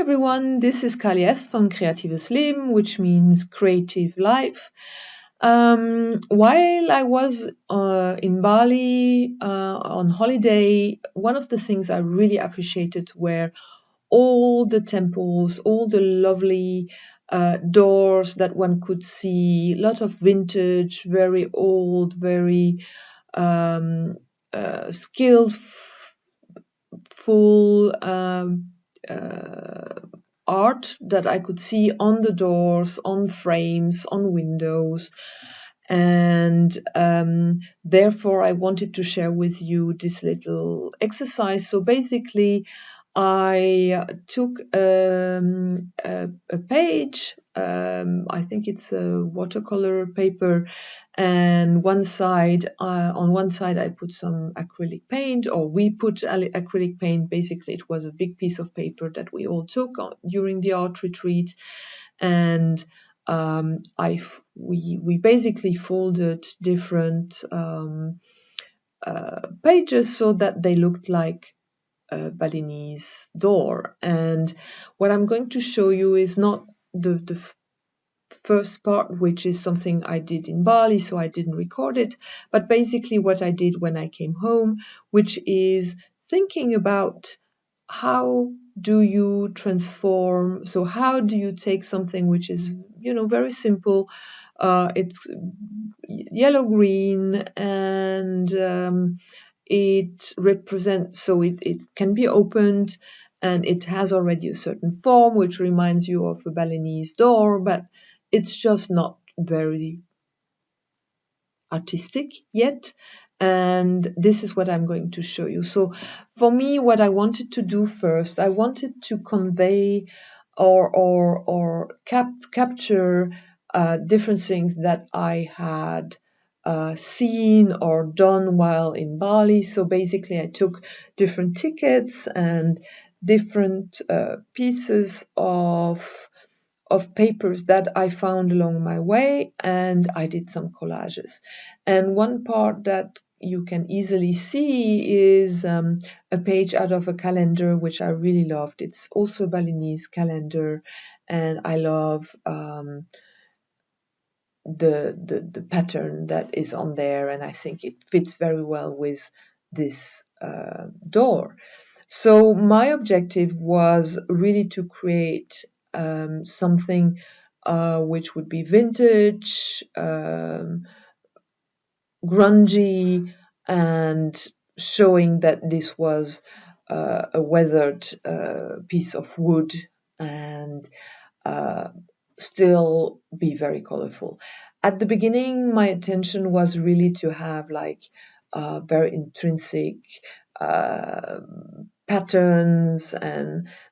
everyone, this is Kali S from Kreatives Leben, which means creative life. While I was in Bali on holiday, one of the things I really appreciated were all the temples, all the lovely doors that one could see, a lot of vintage, very old, very skillful art that I could see on the doors, on frames, on windows. And therefore, I wanted to share with you this little exercise. So basically, I took a page, I think it's a watercolor paper, and on one side I put some acrylic paint, or we put acrylic paint. Basically, it was a big piece of paper that we all took during the art retreat, and we basically folded different pages so that they looked like a Balinese door. And what I'm going to show you is not the first part, which is something I did in Bali, so I didn't record it, but basically what I did when I came home, which is thinking about how do you transform, so how do you take something which is, very simple, it's yellow-green, and it represents, so it can be opened, and it has already a certain form which reminds you of a Balinese door, but it's just not very artistic yet. And this is what I'm going to show you. So for me, what I wanted to do first, I wanted to convey or capture different things that I had seen or done while in Bali. So basically, I took different tickets and different pieces of papers that I found along my way, and I did some collages. And one part that you can easily see is a page out of a calendar which I really loved. It's also a Balinese calendar, and I love the pattern that is on there, and I think it fits very well with this door. So my objective was really to create something which would be vintage, grungy, and showing that this was a weathered piece of wood, and still be very colorful. At the beginning, my attention was really to have like very intrinsic patterns,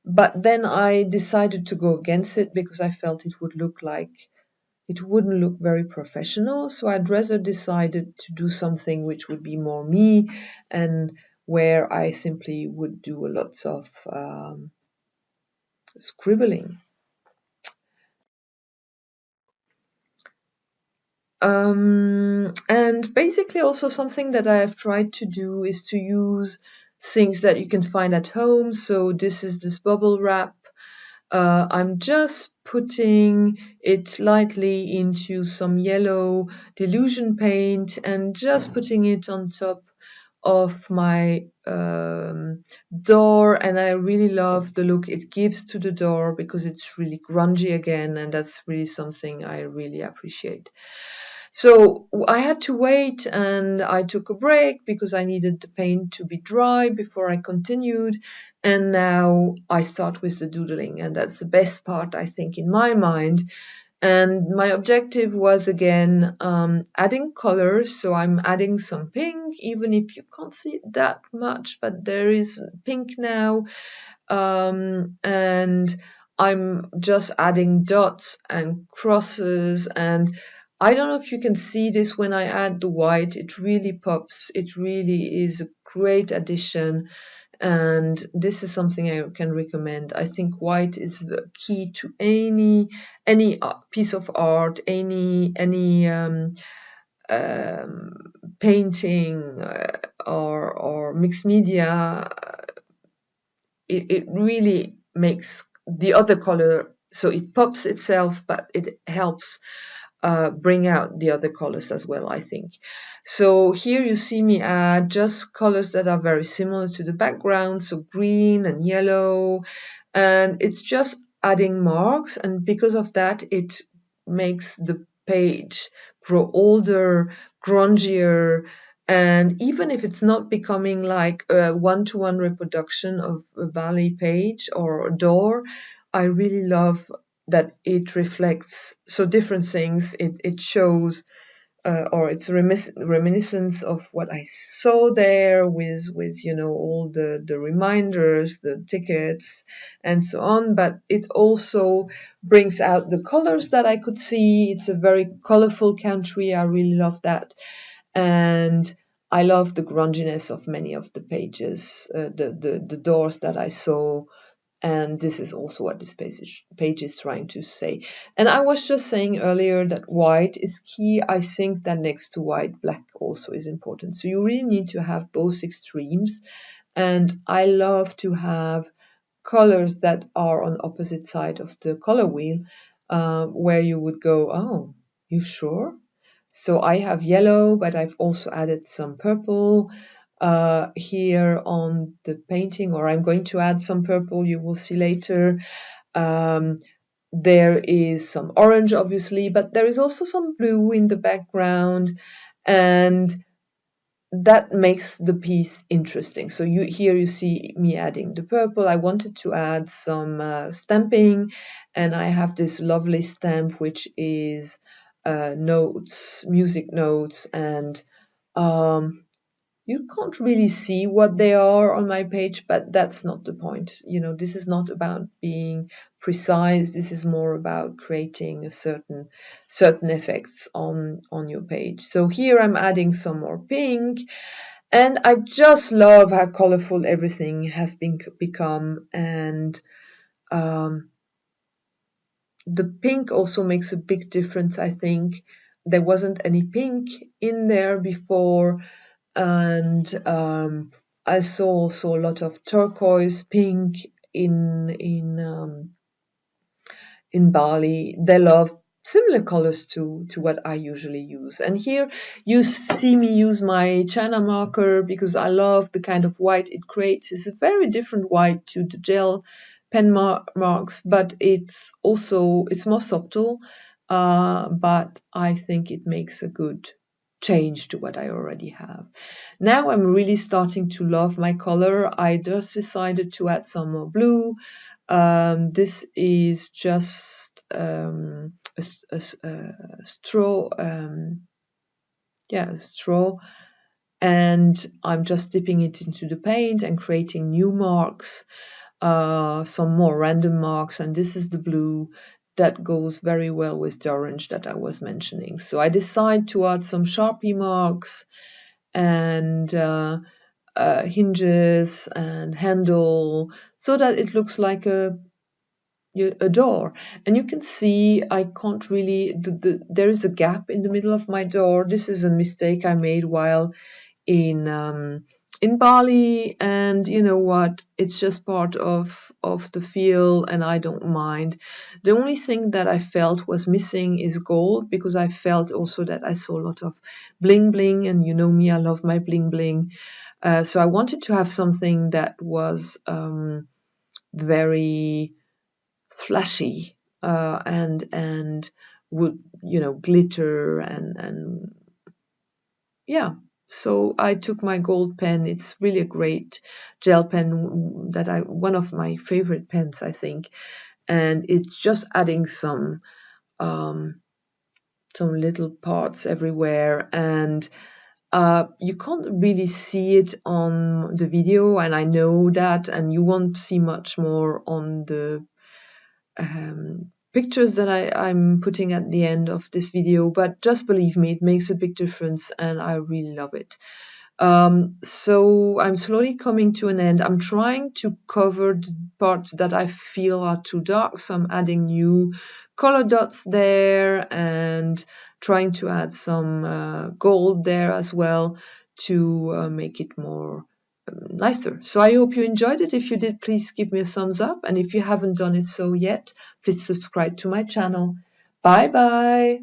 but then I decided to go against it because I felt it wouldn't look very professional. So I'd rather decided to do something which would be more me, and where I simply would do lots of scribbling. And basically also something that I have tried to do is to use things that you can find at home. So this is this bubble wrap. I'm just putting it lightly into some yellow delusion paint and just putting it on top of my door, and I really love the look it gives to the door because it's really grungy again, and that's really something I really appreciate. So I had to wait, and I took a break because I needed the paint to be dry before I continued. And now I start with the doodling, and that's the best part, I think, in my mind. And my objective was, again, adding colors. So I'm adding some pink, even if you can't see it that much, but there is pink now. And I'm just adding dots and crosses, and I don't know if you can see this when I add the white. It really pops. It really is a great addition, and this is something I can recommend. I think white is the key to any piece of art, any painting or mixed media. It really makes the other color, so it pops itself, but it helps bring out the other colors as well, I think. So here you see me add just colors that are very similar to the background, so green and yellow, and it's just adding marks, and because of that it makes the page grow older, grungier, and even if it's not becoming like a one-to-one reproduction of a Bali page or a door, I really love that it reflects so different things. It shows or it's reminiscence of what I saw there with all the reminders, the tickets, and so on. But it also brings out the colors that I could see. It's a very colorful country. I really love that, and I love the grunginess of many of the pages, the doors that I saw. And this is also what this page is trying to say. And I was just saying earlier that white is key. I think that next to white, black also is important. So you really need to have both extremes. And I love to have colors that are on opposite side of the color wheel, where you would go, oh, you sure? So I have yellow, but I've also added some purple here on the painting, or I'm going to add some purple, you will see later. There is some orange, obviously, but there is also some blue in the background, and that makes the piece interesting. So here you see me adding the purple. I wanted to add some stamping, and I have this lovely stamp which is notes, music notes, and you can't really see what they are on my page, but that's not the point. This is not about being precise. This is more about creating a certain effects on your page. So here I'm adding some more pink, and I just love how colorful everything has become. And the pink also makes a big difference, I think. There wasn't any pink in there before, and I saw also a lot of turquoise pink in Bali. They love similar colors to what I usually use. And here you see me use my China marker because I love the kind of white it creates. It's a very different white to the gel pen marks, but it's more subtle, but I think it makes a good change to what I already have. Now I'm really starting to love my color. I just decided to add some more blue. This is just a straw, a straw, and I'm just dipping it into the paint and creating new marks, some more random marks, and this is the blue that goes very well with the orange that I was mentioning. So I decide to add some Sharpie marks and hinges and handle, so that it looks like a door. And you can see I can't really, there is a gap in the middle of my door. This is a mistake I made while in Bali, and you know what, it's just part of the feel, and I don't mind. The only thing that I felt was missing is gold, because I felt also that I saw a lot of bling bling, and you know me, I love my bling bling. So I wanted to have something that was very flashy, and would glitter, and yeah. So I took my gold pen. It's really a great gel pen that one of my favorite pens, I think, and it's just adding some little parts everywhere, and you can't really see it on the video, and I know that, and you won't see much more on the pictures that I'm putting at the end of this video, but just believe me, it makes a big difference, and I really love it. So I'm slowly coming to an end. I'm trying to cover the parts that I feel are too dark, so I'm adding new color dots there and trying to add some gold there as well to make it more nicer. So I hope you enjoyed it. If you did, please give me a thumbs up. And if you haven't done it so yet, please subscribe to my channel. Bye bye.